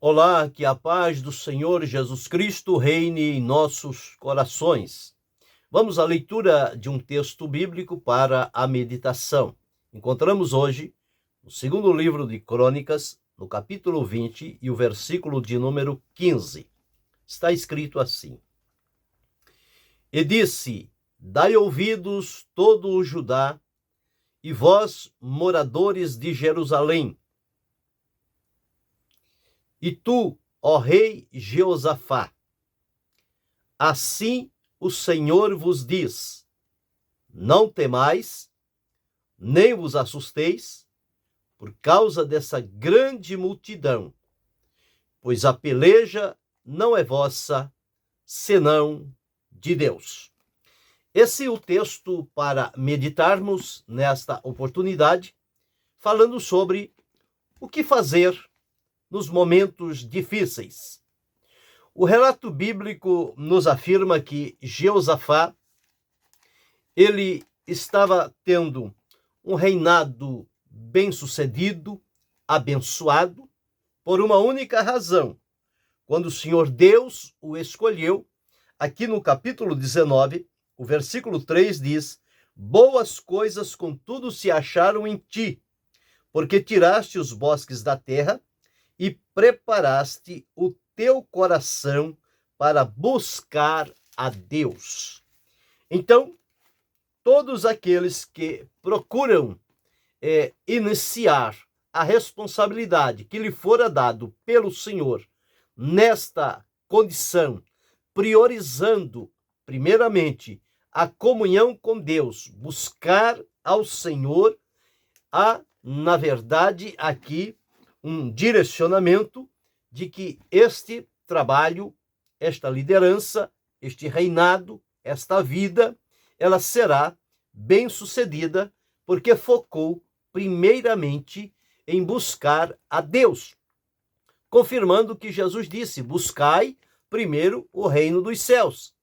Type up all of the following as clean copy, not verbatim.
Olá, que a paz do Senhor Jesus Cristo reine em nossos corações. Vamos à leitura de um texto bíblico para a meditação. Encontramos hoje, no segundo livro de Crônicas, no capítulo 20 e o versículo de número 15. Está escrito assim: E disse: Dai ouvidos todo o Judá, e vós, moradores de Jerusalém, e tu, ó rei Jeosafá, assim o Senhor vos diz: não temais, nem vos assusteis, por causa dessa grande multidão, pois a peleja não é vossa, senão de Deus. Esse é o texto para meditarmos nesta oportunidade, falando sobre o que fazer nos momentos difíceis. O relato bíblico nos afirma que Jeosafá, ele estava tendo um reinado bem-sucedido, abençoado, por uma única razão. Quando o Senhor Deus o escolheu, aqui no capítulo 19, o versículo 3 diz: boas coisas contudo se acharam em ti, porque tiraste os bosques da terra e preparaste o teu coração para buscar a Deus. Então, todos aqueles que procuram iniciar a responsabilidade que lhe fora dado pelo Senhor nesta condição, priorizando primeiramente a comunhão com Deus, buscar ao Senhor, há, na verdade, aqui um direcionamento de que este trabalho, esta liderança, este reinado, esta vida, ela será bem-sucedida, porque focou primeiramente em buscar a Deus, confirmando que Jesus disse: buscai primeiro o reino dos céus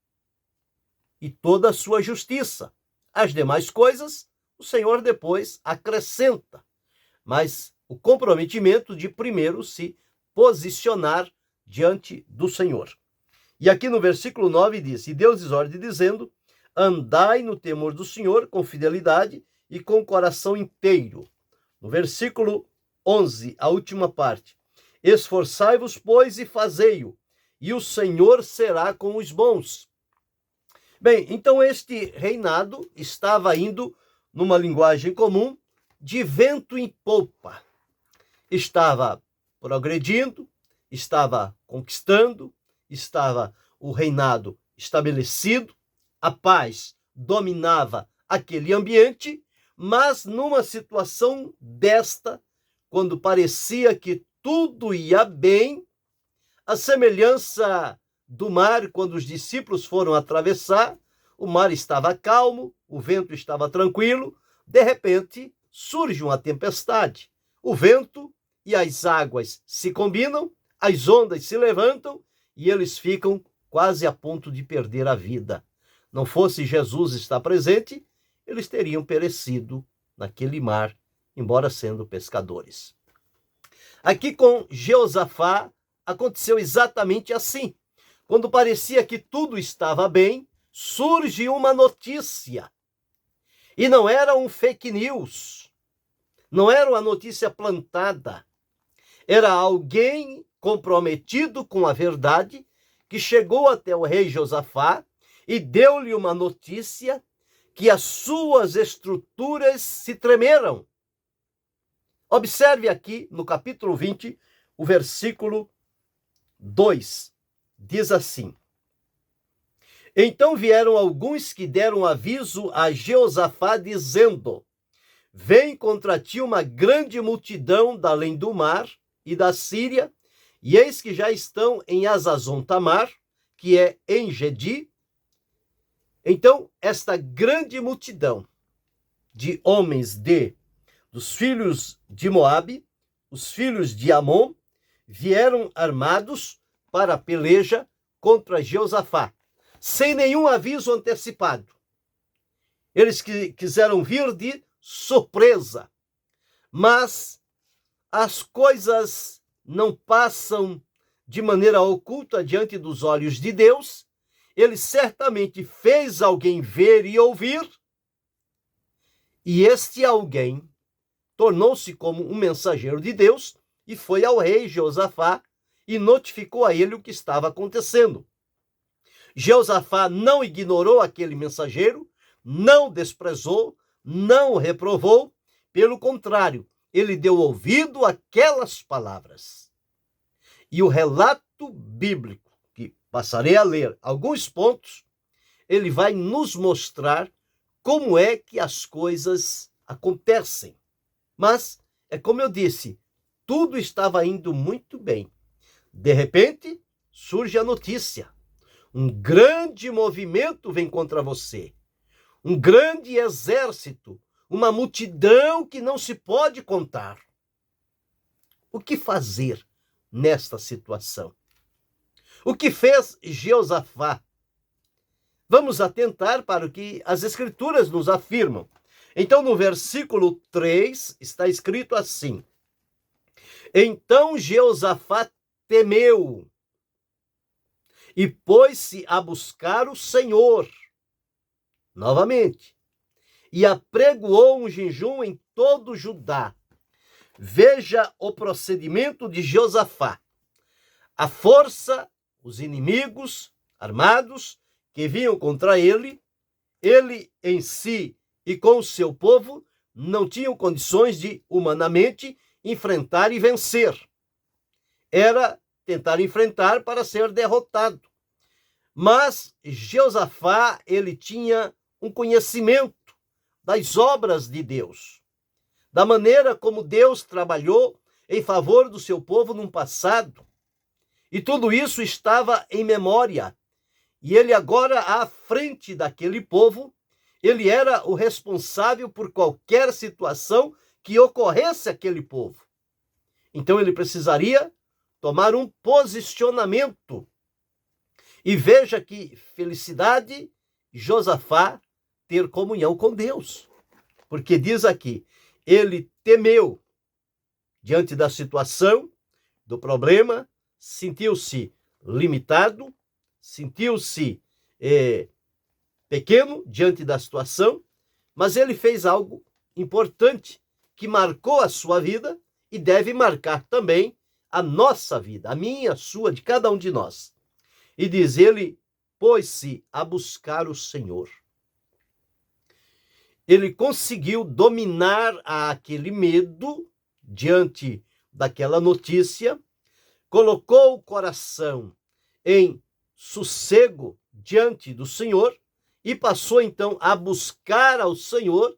e toda a sua justiça. As demais coisas o Senhor depois acrescenta, mas o comprometimento de primeiro se posicionar diante do Senhor. E aqui no versículo 9 diz: e Deus lhes ordem dizendo: andai no temor do Senhor com fidelidade e com o coração inteiro. No versículo 11, a última parte: esforçai-vos, pois, e fazei-o, e o Senhor será com os bons. Bem, então este reinado estava indo, numa linguagem comum, de vento em popa. Estava progredindo, estava conquistando, estava o reinado estabelecido, a paz dominava aquele ambiente, mas numa situação desta, quando parecia que tudo ia bem, a semelhança do mar, quando os discípulos foram atravessar, o mar estava calmo, o vento estava tranquilo, de repente surge uma tempestade. O vento e as águas se combinam, as ondas se levantam e eles ficam quase a ponto de perder a vida. Não fosse Jesus estar presente, eles teriam perecido naquele mar, embora sendo pescadores. Aqui com Jeosafá aconteceu exatamente assim. Quando parecia que tudo estava bem, surge uma notícia. E não era um fake news, não era uma notícia plantada. Era alguém comprometido com a verdade que chegou até o rei Josafá e deu-lhe uma notícia que as suas estruturas se tremeram. Observe aqui no capítulo 20, o versículo 2. Diz assim: então vieram alguns que deram aviso a Jeosafá, dizendo: vem contra ti uma grande multidão da além do mar e da Síria, e eis que já estão em Azazon Tamar, que é em Gedi. Então, esta grande multidão de homens dos filhos de Moabe, os filhos de Amon, vieram armados para a peleja contra Jeosafá, sem nenhum aviso antecipado. Eles quiseram vir de surpresa, mas as coisas não passam de maneira oculta diante dos olhos de Deus, ele certamente fez alguém ver e ouvir, e este alguém tornou-se como um mensageiro de Deus e foi ao rei Jeosafá e notificou a ele o que estava acontecendo. Jeosafá não ignorou aquele mensageiro, não desprezou, não o reprovou, pelo contrário, ele deu ouvido àquelas palavras. E o relato bíblico, que passarei a ler alguns pontos, ele vai nos mostrar como é que as coisas acontecem. Mas, é como eu disse, tudo estava indo muito bem. De repente, surge a notícia. Um grande movimento vem contra você. Um grande exército, uma multidão que não se pode contar. O que fazer nesta situação? O que fez Jeosafá? Vamos atentar para o que as Escrituras nos afirmam. Então, no versículo 3, está escrito assim: Então Jeosafá temeu e pôs-se a buscar o Senhor, novamente, e apregoou um jejum em todo Judá. Veja o procedimento de Jeosafá. A força, os inimigos armados que vinham contra ele em si e com o seu povo não tinham condições de, humanamente, enfrentar e vencer. Era tentar enfrentar para ser derrotado. Mas Jeosafá, ele tinha um conhecimento das obras de Deus, da maneira como Deus trabalhou em favor do seu povo no passado. E tudo isso estava em memória. E ele agora, à frente daquele povo, ele era o responsável por qualquer situação que ocorresse àquele povo. Então ele precisaria tomar um posicionamento. E veja que felicidade Josafá ter comunhão com Deus. Porque diz aqui, ele temeu diante da situação, do problema, sentiu-se limitado, sentiu-se pequeno diante da situação, mas ele fez algo importante que marcou a sua vida e deve marcar também a nossa vida, a minha, a sua, de cada um de nós. E diz, ele pôs-se a buscar o Senhor. Ele conseguiu dominar aquele medo diante daquela notícia, colocou o coração em sossego diante do Senhor e passou então a buscar ao Senhor.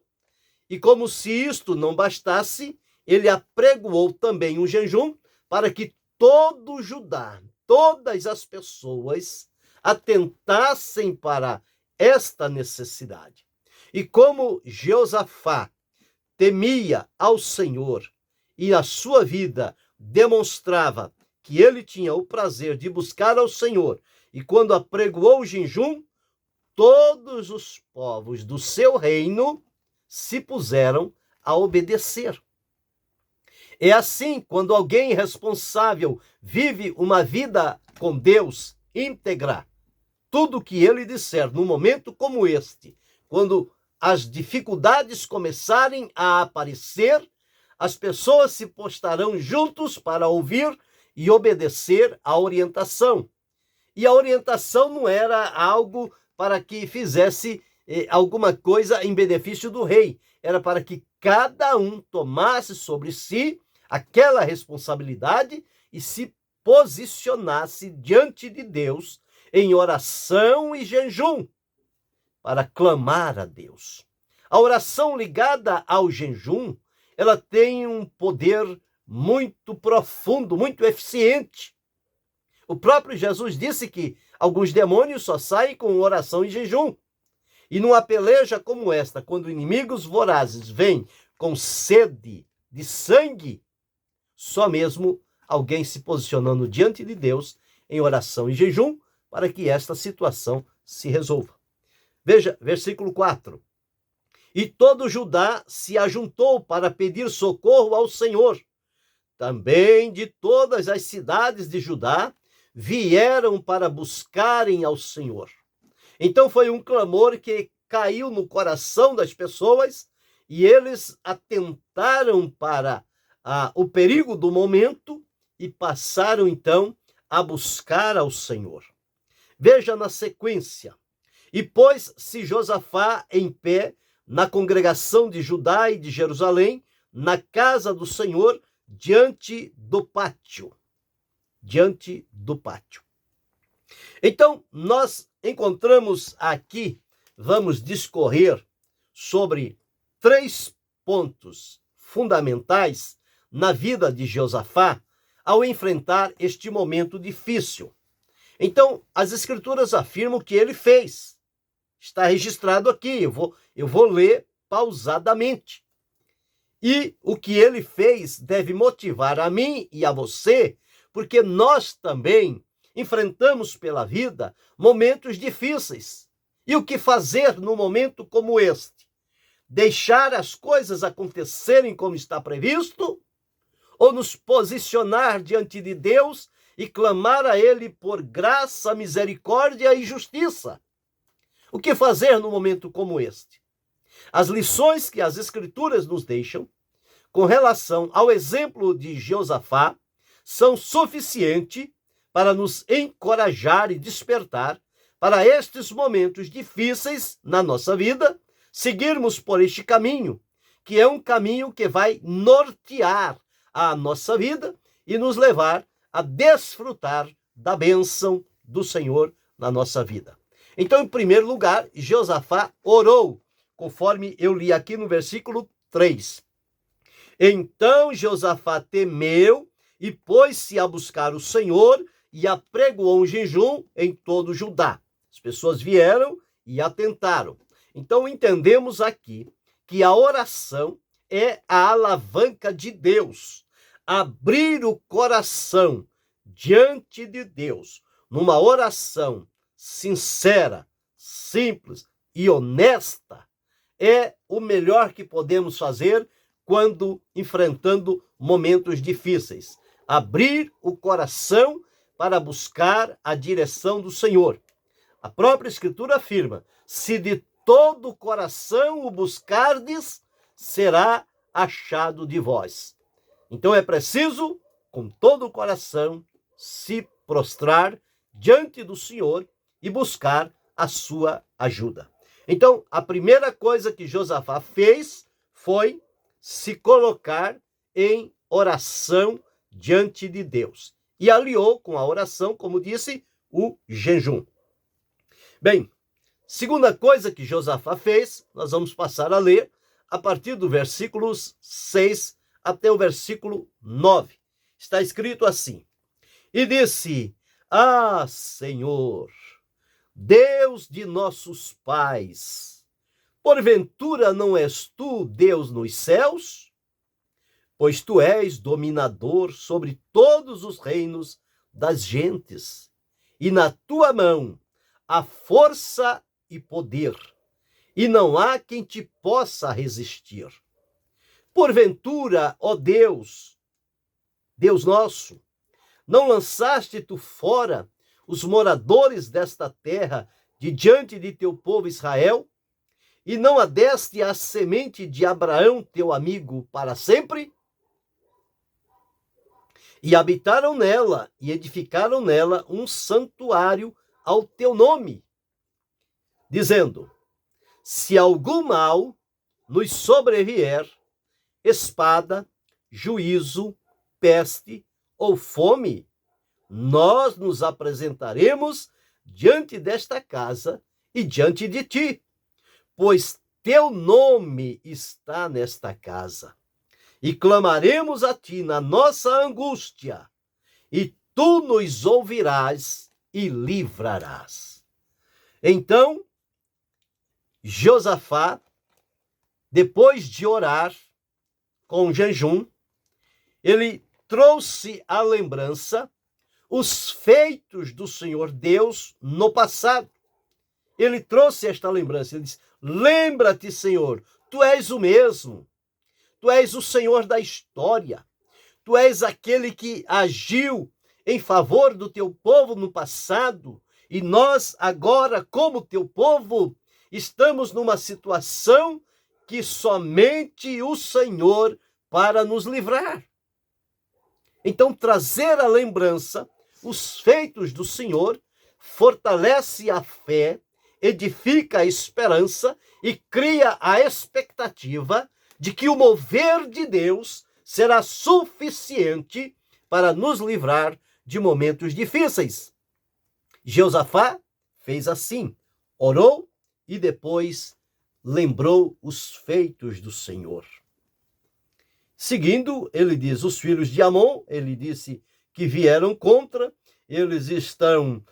E como se isto não bastasse, ele apregoou também um jejum para que todo Judá, todas as pessoas atentassem para esta necessidade. E como Jeosafá temia ao Senhor e a sua vida demonstrava que ele tinha o prazer de buscar ao Senhor, e quando apregoou o jejum, todos os povos do seu reino se puseram a obedecer. É assim, quando alguém responsável vive uma vida com Deus íntegra, tudo que ele disser num momento como este, quando as dificuldades começarem a aparecer, as pessoas se postarão juntos para ouvir e obedecer à orientação. E a orientação não era algo para que fizesse alguma coisa em benefício do rei. Era para que cada um tomasse sobre si aquela responsabilidade e se posicionasse diante de Deus em oração e jejum para clamar a Deus. A oração ligada ao jejum, ela tem um poder muito profundo, muito eficiente. O próprio Jesus disse que alguns demônios só saem com oração e jejum. E numa peleja como esta, quando inimigos vorazes vêm com sede de sangue, só mesmo alguém se posicionando diante de Deus em oração e jejum para que esta situação se resolva. Veja, versículo 4. E todo Judá se ajuntou para pedir socorro ao Senhor. Também de todas as cidades de Judá vieram para buscarem ao Senhor. Então foi um clamor que caiu no coração das pessoas e eles atentaram para o perigo do momento e passaram então a buscar ao Senhor. Veja na sequência. E pôs-se Josafá em pé na congregação de Judá e de Jerusalém, na casa do Senhor, diante do pátio. Diante do pátio. Então, nós encontramos aqui, vamos discorrer sobre 3 pontos fundamentais na vida de Josafá ao enfrentar este momento difícil. Então, as Escrituras afirmam que ele fez. Está registrado aqui, eu vou ler pausadamente. E o que ele fez deve motivar a mim e a você, porque nós também enfrentamos pela vida momentos difíceis. E o que fazer num momento como este? Deixar as coisas acontecerem como está previsto? Ou nos posicionar diante de Deus e clamar a Ele por graça, misericórdia e justiça? O que fazer num momento como este? As lições que as Escrituras nos deixam com relação ao exemplo de Josafá são suficientes para nos encorajar e despertar para estes momentos difíceis na nossa vida, seguirmos por este caminho, que é um caminho que vai nortear a nossa vida e nos levar a desfrutar da bênção do Senhor na nossa vida. Então, em primeiro lugar, Josafá orou, conforme eu li aqui no versículo 3. Então Josafá temeu e pôs-se a buscar o Senhor e apregoou um jejum em todo Judá. As pessoas vieram e atentaram. Então entendemos aqui que a oração é a alavanca de Deus. Abrir o coração diante de Deus, numa oração sincera, simples e honesta, é o melhor que podemos fazer quando enfrentando momentos difíceis. Abrir o coração para buscar a direção do Senhor. A própria Escritura afirma: se de todo o coração o buscardes, será achado de vós. Então é preciso, com todo o coração, se prostrar diante do Senhor e buscar a sua ajuda. Então, a primeira coisa que Josafá fez foi se colocar em oração diante de Deus. E aliou com a oração, como disse, o jejum. Bem, segunda coisa que Josafá fez, nós vamos passar a ler a partir do versículo 6 até o versículo 9. Está escrito assim: E disse: Ah, Senhor, Deus de nossos pais, porventura não és tu Deus nos céus? Pois tu és dominador sobre todos os reinos das gentes, e na tua mão há força e poder, e não há quem te possa resistir. Porventura, ó Deus, Deus nosso, não lançaste tu fora os moradores desta terra de diante de teu povo Israel, e não adeste a semente de Abraão, teu amigo, para sempre? E habitaram nela, e edificaram nela um santuário ao teu nome, dizendo: se algum mal nos sobrevier, espada, juízo, peste ou fome, nós nos apresentaremos diante desta casa e diante de ti, pois teu nome está nesta casa. E clamaremos a ti na nossa angústia, e tu nos ouvirás e livrarás. Então, Josafá, depois de orar com jejum, ele trouxe à lembrança os feitos do Senhor Deus no passado. Ele trouxe esta lembrança, ele disse: lembra-te, Senhor, tu és o mesmo, tu és o Senhor da história, tu és aquele que agiu em favor do teu povo no passado, e nós agora, como teu povo, estamos numa situação que somente o Senhor para nos livrar. Então, trazer à lembrança os feitos do Senhor fortalece a fé, edifica a esperança e cria a expectativa de que o mover de Deus será suficiente para nos livrar de momentos difíceis. Jeosafá fez assim, orou e depois lembrou os feitos do Senhor. Seguindo, ele diz, os filhos de Amon, ele disse que vieram contra, eles estão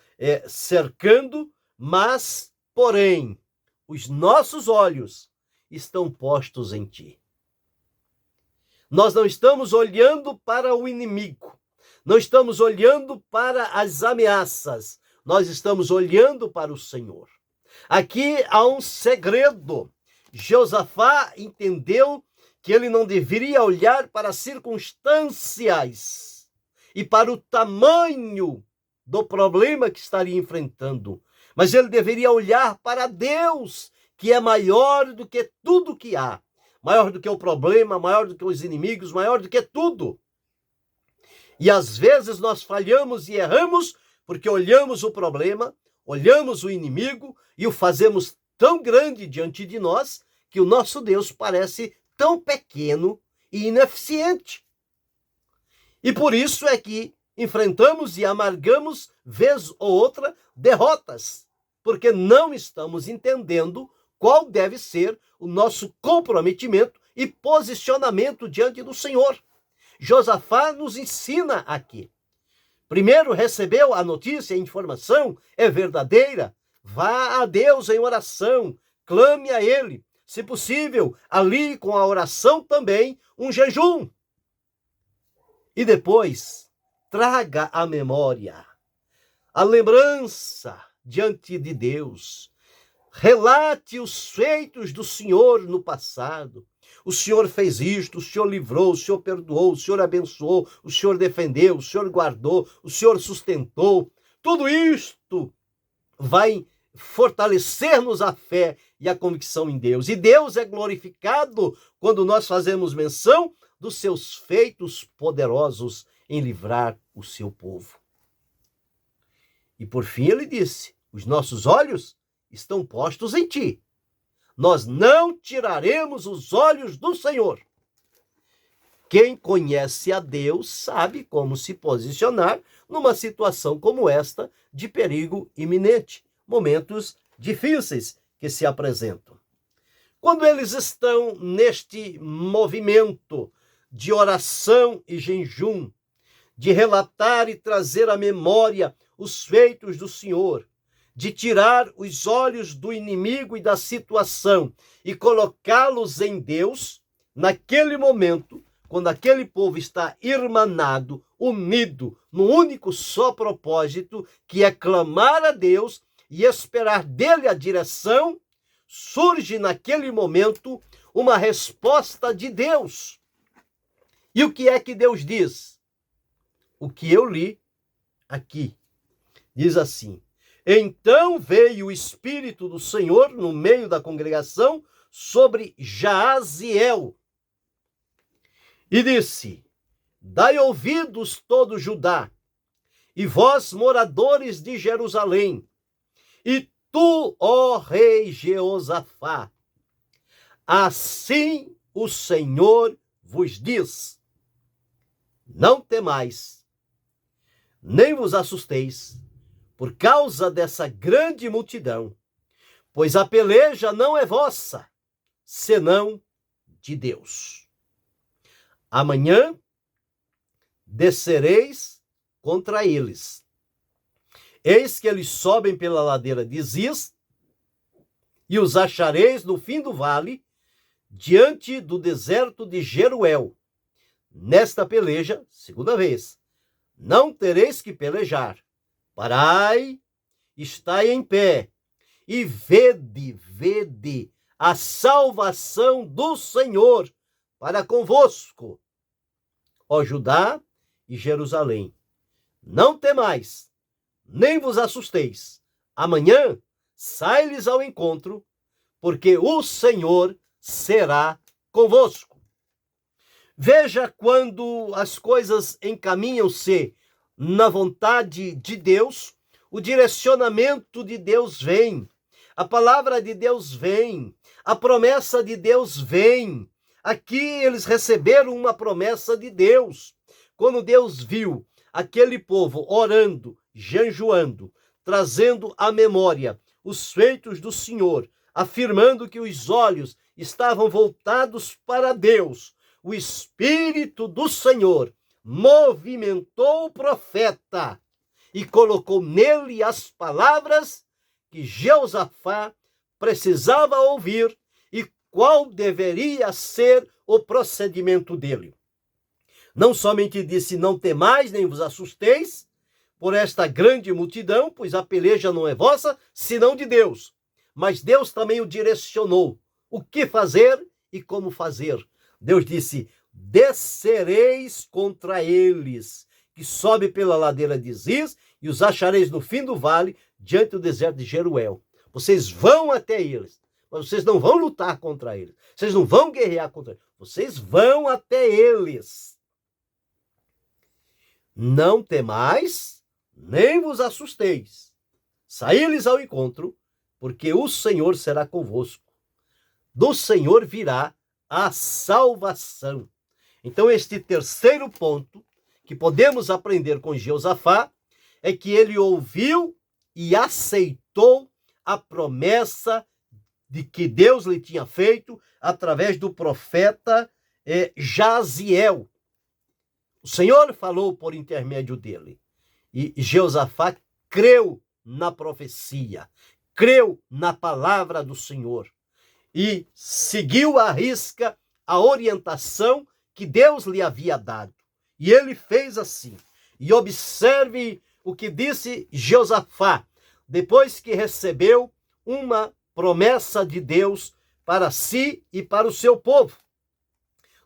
cercando, mas, porém, os nossos olhos estão postos em ti. Nós não estamos olhando para o inimigo, não estamos olhando para as ameaças, nós estamos olhando para o Senhor. Aqui há um segredo. Jeosafá entendeu que ele não deveria olhar para as circunstâncias e para o tamanho do problema que estaria enfrentando, mas ele deveria olhar para Deus, que é maior do que tudo que há, maior do que o problema, maior do que os inimigos, maior do que tudo. E às vezes nós falhamos e erramos porque olhamos o problema, olhamos o inimigo e o fazemos tão grande diante de nós que o nosso Deus parece tão pequeno e ineficiente. E por isso é que enfrentamos e amargamos, vez ou outra, derrotas, porque não estamos entendendo qual deve ser o nosso comprometimento e posicionamento diante do Senhor. Josafá nos ensina aqui. Primeiro recebeu a notícia, a informação é verdadeira. Vá a Deus em oração, clame a Ele. Se possível, ali com a oração também, um jejum. E depois, traga a memória, a lembrança diante de Deus. Relate os feitos do Senhor no passado. O Senhor fez isto, o Senhor livrou, o Senhor perdoou, o Senhor abençoou, o Senhor defendeu, o Senhor guardou, o Senhor sustentou. Tudo isto vai fortalecer-nos a fé e a convicção em Deus. E Deus é glorificado quando nós fazemos menção dos seus feitos poderosos em livrar o seu povo. E por fim ele disse, os nossos olhos estão postos em ti. Nós não tiraremos os olhos do Senhor. Quem conhece a Deus sabe como se posicionar numa situação como esta de perigo iminente, momentos difíceis que se apresentam. Quando eles estão neste movimento de oração e jejum, de relatar e trazer à memória os feitos do Senhor, de tirar os olhos do inimigo e da situação e colocá-los em Deus, naquele momento, quando aquele povo está irmanado, unido, no único só propósito, que é clamar a Deus e esperar dele a direção, surge naquele momento uma resposta de Deus. E o que é que Deus diz? O que eu li aqui. Diz assim, então veio o Espírito do Senhor no meio da congregação sobre Jaaziel e disse, dai ouvidos todo Judá, e vós moradores de Jerusalém, e tu, ó rei Jeosafá, assim o Senhor vos diz, não temais, nem vos assusteis, por causa dessa grande multidão, pois a peleja não é vossa, senão de Deus. Amanhã descereis contra eles. Eis que eles sobem pela ladeira de Ziz, e os achareis no fim do vale, diante do deserto de Jeruel. Nesta peleja, segunda vez, não tereis que pelejar. Parai, estai em pé, e vede a salvação do Senhor para convosco, ó Judá e Jerusalém. não temais, nem vos assusteis. Amanhã sai-lhes ao encontro, porque o Senhor será convosco. Veja quando as coisas encaminham-se na vontade de Deus, o direcionamento de Deus vem, a palavra de Deus vem, a promessa de Deus vem. Aqui eles receberam uma promessa de Deus. Quando Deus viu aquele povo orando, jejuando, trazendo à memória os feitos do Senhor, afirmando que os olhos estavam voltados para Deus, o Espírito do Senhor movimentou o profeta e colocou nele as palavras que Jeosafá precisava ouvir e qual deveria ser o procedimento dele. Não somente disse, não temais, nem vos assusteis por esta grande multidão, pois a peleja não é vossa, senão de Deus. Mas Deus também o direcionou o que fazer e como fazer. Deus disse, descereis contra eles, que sobe pela ladeira de Ziz, e os achareis no fim do vale, diante do deserto de Jeruel. Vocês vão até eles, mas vocês não vão lutar contra eles. Vocês não vão guerrear contra eles. Vocês vão até eles. Não temais, nem vos assusteis. Saí-lhes ao encontro, porque o Senhor será convosco. Do Senhor virá a salvação. Então, este terceiro ponto que podemos aprender com Jeosafá é que ele ouviu e aceitou a promessa de que Deus lhe tinha feito através do profeta Jaziel. O Senhor falou por intermédio dele. E Jeosafá creu na profecia, creu na palavra do Senhor e seguiu à risca a orientação que Deus lhe havia dado. E ele fez assim. E observe o que disse Jeosafá, depois que recebeu uma promessa de Deus para si e para o seu povo.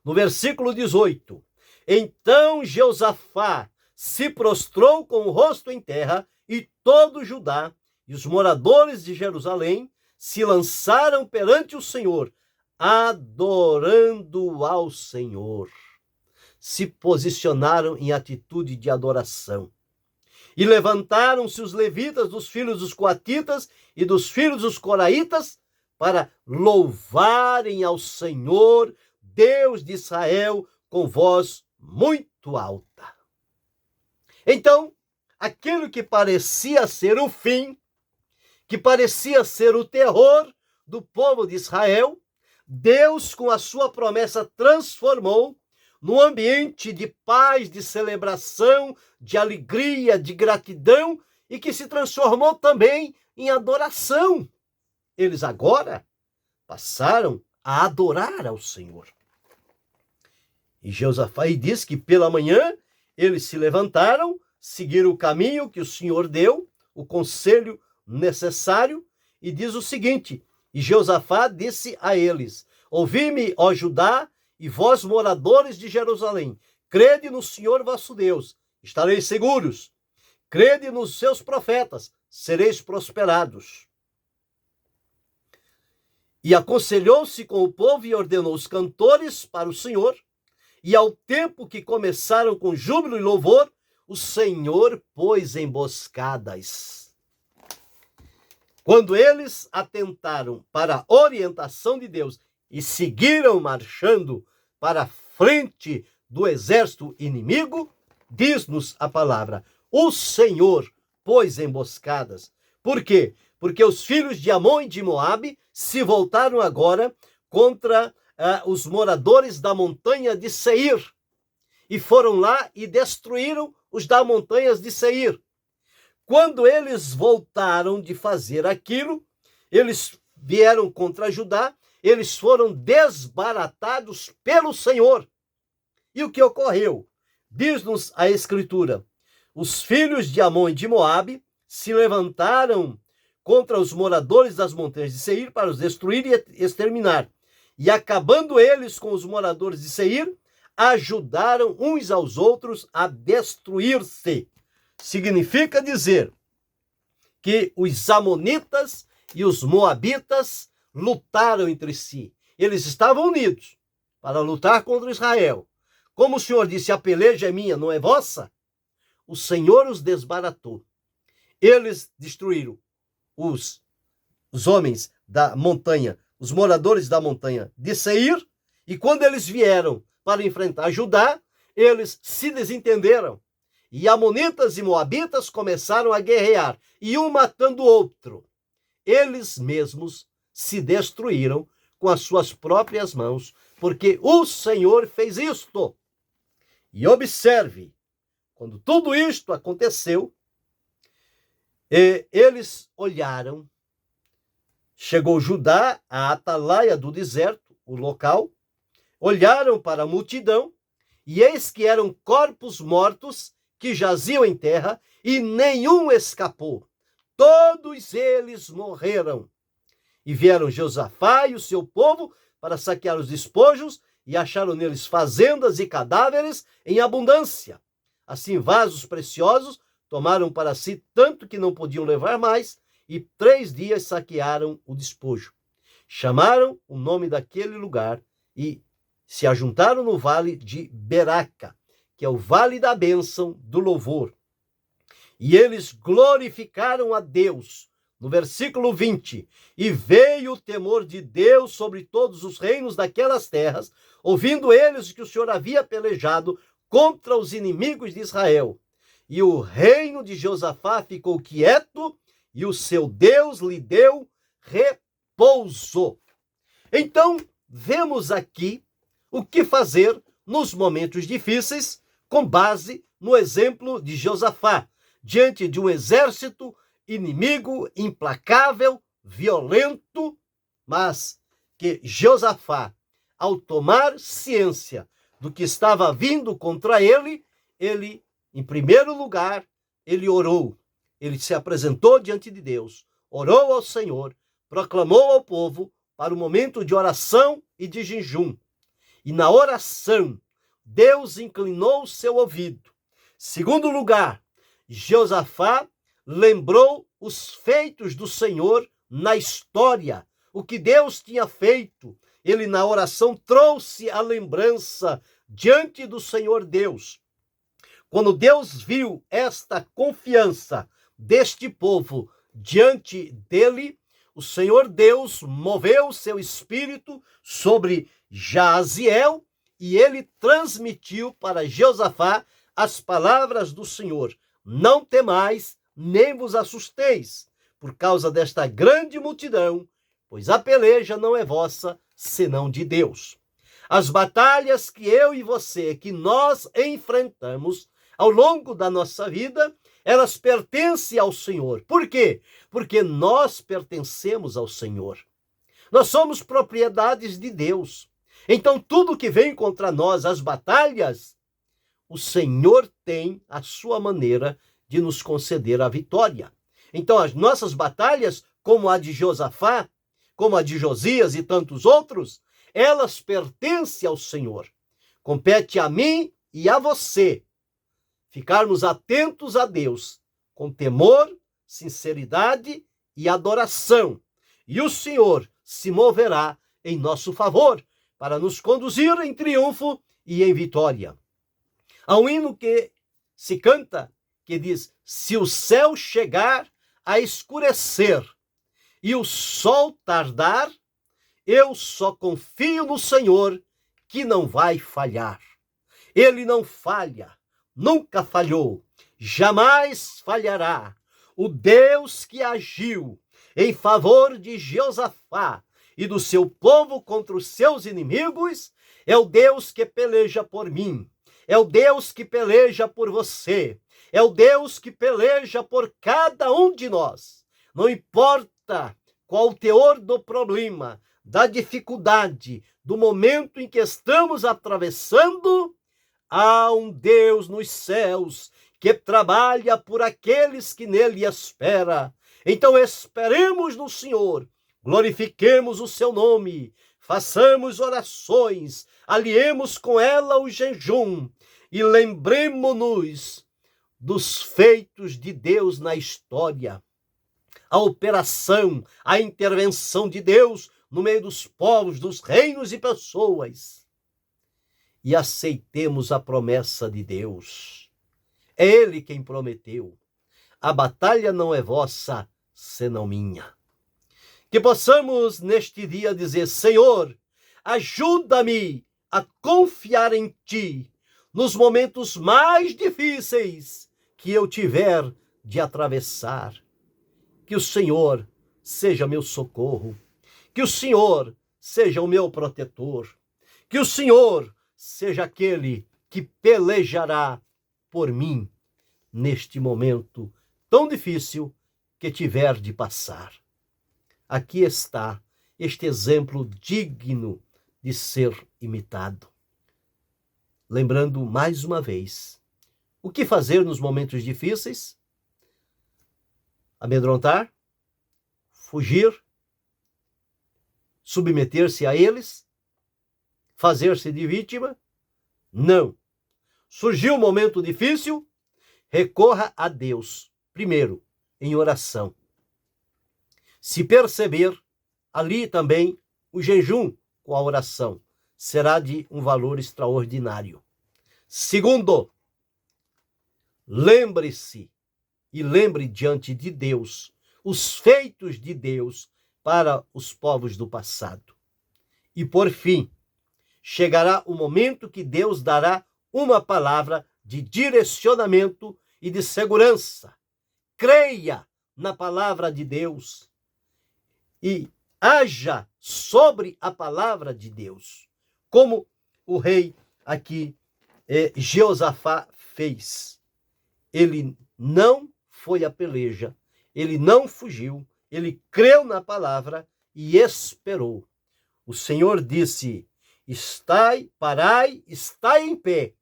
No versículo 18, então Jeosafá se prostrou com o rosto em terra, e todo Judá e os moradores de Jerusalém se lançaram perante o Senhor, adorando ao Senhor. Se posicionaram em atitude de adoração. E levantaram-se os levitas dos filhos dos coatitas e dos filhos dos coraitas para louvarem ao Senhor, Deus de Israel, com voz muito alta. Então, aquilo que parecia ser o fim, que parecia ser o terror do povo de Israel, Deus, com a sua promessa, transformou num ambiente de paz, de celebração, de alegria, de gratidão, e que se transformou também em adoração. Eles agora passaram a adorar ao Senhor. E Jeosafá diz que pela manhã eles se levantaram, seguiram o caminho que o Senhor deu, o conselho necessário, e diz o seguinte, e Jeosafá disse a eles, ouvi-me, ó Judá, e vós, moradores de Jerusalém, crede no Senhor vosso Deus, estareis seguros. Crede nos seus profetas, sereis prosperados. E aconselhou-se com o povo e ordenou os cantores para o Senhor. E ao tempo que começaram com júbilo e louvor, o Senhor pôs emboscadas. Quando eles atentaram para a orientação de Deus e seguiram marchando para a frente do exército inimigo, diz-nos a palavra, o Senhor pôs emboscadas. Por quê? Porque os filhos de Amon e de Moabe se voltaram agora contra os moradores da montanha de Seir. E foram lá e destruíram os da montanha de Seir. Quando eles voltaram de fazer aquilo, eles vieram contra Judá, eles foram desbaratados pelo Senhor. E o que ocorreu? Diz-nos a Escritura, os filhos de Amon e de Moabe se levantaram contra os moradores das montanhas de Seir para os destruir e exterminar. E acabando eles com os moradores de Seir, ajudaram uns aos outros a destruir-se. significa dizer que os amonitas e os moabitas lutaram entre si. Eles estavam unidos para lutar contra Israel. Como o Senhor disse, a peleja é minha, não é vossa, o Senhor os desbaratou. Eles destruíram os homens da montanha, os moradores da montanha de Seir, e quando eles vieram para enfrentar Judá, eles se desentenderam. E amonitas e moabitas começaram a guerrear, e um matando o outro. Eles mesmos se destruíram com as suas próprias mãos, porque o Senhor fez isto. E observe, quando tudo isto aconteceu, eles olharam, chegou Judá, a atalaia do deserto, o local, olharam para a multidão, e eis que eram corpos mortos que jaziam em terra, e nenhum escapou. Todos eles morreram. E vieram Josafá e o seu povo para saquear os despojos, e acharam neles fazendas e cadáveres em abundância. Assim, vasos preciosos tomaram para si tanto que não podiam levar mais, e 3 dias saquearam o despojo. Chamaram o nome daquele lugar e se ajuntaram no vale de Beraca, que é o vale da bênção do louvor. E eles glorificaram a Deus. No versículo 20, e veio o temor de Deus sobre todos os reinos daquelas terras, ouvindo eles que o Senhor havia pelejado contra os inimigos de Israel. E o reino de Josafá ficou quieto, e o seu Deus lhe deu repouso. Então, vemos aqui o que fazer nos momentos difíceis, com base no exemplo de Josafá, diante de um exército inimigo, implacável, violento, mas que Josafá, ao tomar ciência do que estava vindo contra ele, em primeiro lugar, ele orou, ele se apresentou diante de Deus, orou ao Senhor, proclamou ao povo para o momento de oração e de jejum. E na oração, Deus inclinou o seu ouvido. Segundo lugar, Josafá lembrou os feitos do Senhor na história, o que Deus tinha feito. Ele, na oração, trouxe a lembrança diante do Senhor Deus. Quando Deus viu esta confiança deste povo diante dele, o Senhor Deus moveu seu espírito sobre Jaziel e ele transmitiu para Josafá as palavras do Senhor: não temais, nem vos assusteis, por causa desta grande multidão, pois a peleja não é vossa, senão de Deus. As batalhas que eu e você, que nós enfrentamos ao longo da nossa vida, elas pertencem ao Senhor. Por quê? Porque nós pertencemos ao Senhor. Nós somos propriedades de Deus. Então, tudo que vem contra nós, as batalhas, o Senhor tem a sua maneira de nos conceder a vitória. Então, as nossas batalhas, como a de Josafá, como a de Josias e tantos outros, elas pertencem ao Senhor. Compete a mim e a você ficarmos atentos a Deus, com temor, sinceridade e adoração. E o Senhor se moverá em nosso favor, para nos conduzir em triunfo e em vitória. Há um hino que se canta, que diz: se o céu chegar a escurecer e o sol tardar, eu só confio no Senhor, que não vai falhar. Ele não falha, nunca falhou, jamais falhará. O Deus que agiu em favor de Josafá e do seu povo contra os seus inimigos é o Deus que peleja por mim, é o Deus que peleja por você, é o Deus que peleja por cada um de nós. Não importa qual o teor do problema, da dificuldade, do momento em que estamos atravessando, há um Deus nos céus que trabalha por aqueles que nele espera. Então esperemos no Senhor, glorifiquemos o seu nome, façamos orações, aliemos com ela o jejum e lembremos-nos dos feitos de Deus na história, a operação, a intervenção de Deus no meio dos povos, dos reinos e pessoas. E aceitemos a promessa de Deus. É Ele quem prometeu. A batalha não é vossa, senão minha. Que possamos neste dia dizer: Senhor, ajuda-me a confiar em Ti nos momentos mais difíceis que eu tiver de atravessar. Que o Senhor seja meu socorro, que o Senhor seja o meu protetor, que o Senhor seja aquele que pelejará por mim neste momento tão difícil que tiver de passar. Aqui está este exemplo digno de ser imitado. Lembrando mais uma vez, o que fazer nos momentos difíceis? Amedrontar? Fugir? Submeter-se a eles? Fazer-se de vítima? Não. Surgiu um momento difícil? Recorra a Deus, primeiro, em oração. Se perceber, ali também o jejum com a oração será de um valor extraordinário. Segundo, lembre-se e lembre diante de Deus os feitos de Deus para os povos do passado. E por fim, chegará o momento que Deus dará uma palavra de direcionamento e de segurança. Creia na palavra de Deus e haja sobre a palavra de Deus, como o rei aqui, Jeosafá, fez. Ele não foi à peleja, ele não fugiu, ele creu na palavra e esperou. O Senhor disse: parai, estai em pé,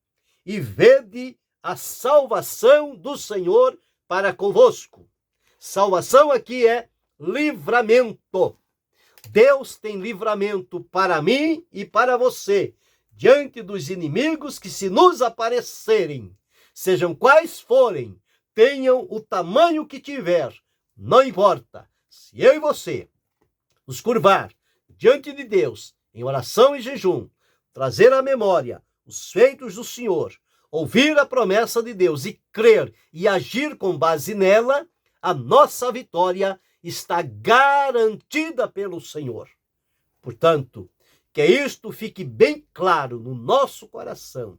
e vede a salvação do Senhor para convosco. Salvação aqui é livramento. Deus tem livramento para mim e para você, diante dos inimigos que se nos aparecerem, sejam quais forem, tenham o tamanho que tiver, não importa. Se eu e você nos curvar diante de Deus, em oração e jejum, trazer à memória os feitos do Senhor, ouvir a promessa de Deus e crer e agir com base nela, a nossa vitória está garantida pelo Senhor. Portanto, que isto fique bem claro no nosso coração.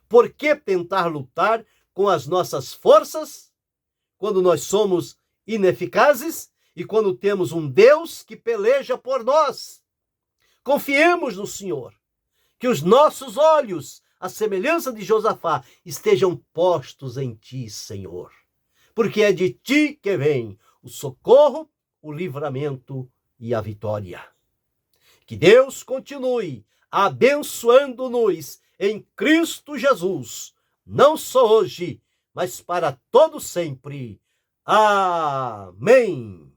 Por que tentar lutar com as nossas forças quando nós somos ineficazes e quando temos um Deus que peleja por nós? Confiemos no Senhor, que os nossos olhos, à semelhança de Josafá, estejam postos em Ti, Senhor, porque é de Ti que vem o socorro, o livramento e a vitória. Que Deus continue abençoando-nos em Cristo Jesus, não só hoje, mas para todo sempre. Amém.